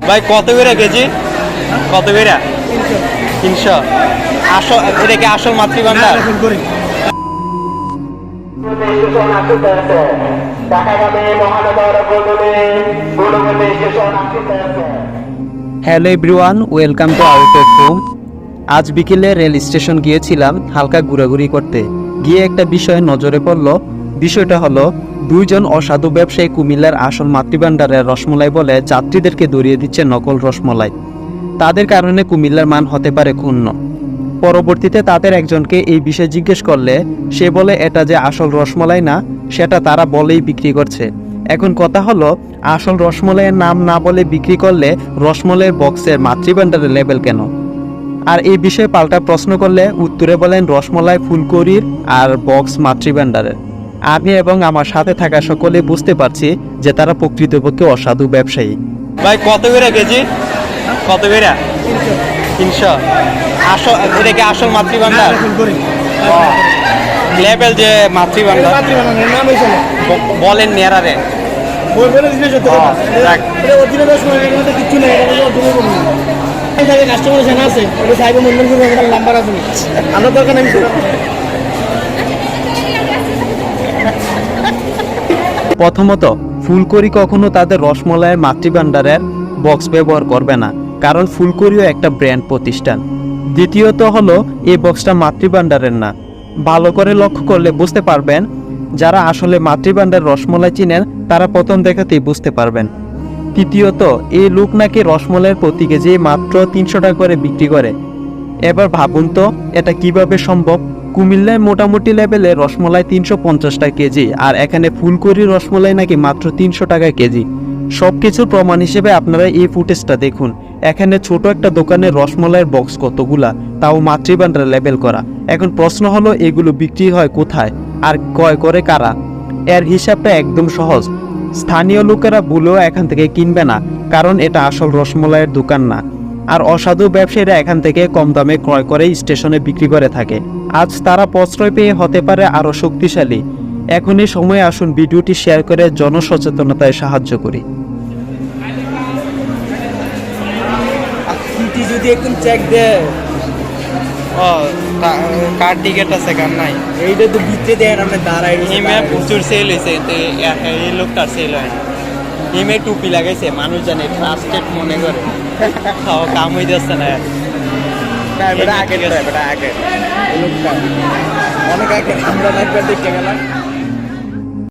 ভাই কত করে কেজি? কত করে? 300। আসল এটা কি আসল মাতৃভান্ডার? Hello everyone, welcome to out home. আজ বিকেলে রেল স্টেশন গিয়েছিলাম হালকা ঘোরাঘুরি করতে। গিয়ে একটা বিষয় নজরে পড়ল। বিষয়টা হলো, দুইজন অসাধু ব্যবসায়ী কুমিল্লার আসল মাতৃভান্ডারের রসমলাই বলে যাত্রীদেরকে দৌড়িয়ে দিচ্ছে নকল রসমলাই। তাদের কারণে কুমিল্লার মান হতে পারে ক্ষুণ্ণ। পরবর্তীতে তাদের একজনকে এই বিষয়ে জিজ্ঞেস করলে সে বলে এটা যে আসল রসমলাই না, সেটা তারা বলেই বিক্রি করছে। এখন কথা হলো, আসল রসমলাইয়ের নাম না বলে বিক্রি করলে রসমলাইয়ের বক্সের মাতৃভান্ডারের লেবেল কেন? আর এই বিষয়ে পাল্টা প্রশ্ন করলে উত্তরে বলেন রসমলাই ফুলকড়ির আর বক্স মাতৃভান্ডারের। আমি এবং আমার সাথে থাকা সকলে বুঝতে পারছি যে তারা প্রকৃতপক্ষে অসাধু ব্যবসায়ী। ভাই কত করে কেজি? কত করে? 300। আসল এটা কি আসল মাতৃভান্ডার? লেবেল যে মাতৃভান্ডার বলেন নেরারে। প্রথমত, ফুলকড়ি কখনো তাদের রসমলাইয়ের মাতৃভান্ডারের বক্স ব্যবহার করবে না, কারণ ফুলকড়িও একটা ব্র্যান্ড প্রতিষ্ঠান। দ্বিতীয়ত হলো, এই বক্সটা মাতৃভান্ডারের না। ভালো করে লক্ষ্য করলে বুঝতে পারবেন, যারা আসলে মাতৃভান্ডার রসমলাই চিনেন তারা প্রথম দেখাতেই বুঝতে পারবেন। তৃতীয়ত, এই লোক নাকি রসমলাইয়ের প্রতি কেজি মাত্র 300 টাকা করে বিক্রি করে। এবার ভাবুন তো, এটা কিভাবে সম্ভব? কুমিল্লায় মোটামুটি লেভেলে রসমলাই 350 টাকা কেজি, আর এখানে ফুলকড়ি রসমলাই নাকি মাত্র 300 টাকা কেজি। সবকিছুর প্রমাণ হিসেবে আপনারা এই ফুটেজটা দেখুন। এখানে ছোট একটা দোকানের রসমলাইয়ের বক্স কতগুলা, তাও মাতৃভান্ডার লেবেল করা। এখন প্রশ্ন হলো, এগুলো বিক্রি হয় কোথায় আর ক্রয় করে কারা? এর হিসাবটা একদম সহজ। স্থানীয় লোকেরা ভুলেও এখান থেকে কিনবে না, কারণ এটা আসল রসমলাইয়ের দোকান না। আর অসাধু ব্যবসায়ীরা এখান থেকে কম দামে ক্রয় করে স্টেশনে বিক্রি করে থাকে। আজ তারা প্রশ্রয় পেয়ে হতে পারে আরো শক্তিশালী। এখনই সময়, আসুন ভিডিওটি শেয়ার করে জনসচেতনতায় সাহায্য করি। যদি এখন চেক দে, ও কার টিকিট আছে কার নাই? এইটা তো ভিতরে দেন আপনি দাঁড়াই হিমে প্রচুর সেল হয়েছে, এই লোকটার সেল হয় না। হিমে টুপি লাগাইছে, মানুষ জানে ট্রাস্টেড মনে করে। কাম হয়ে যাচ্ছে না। আগে আগে লোকটা অনেক আগে আমরা দেখতে গেলাম।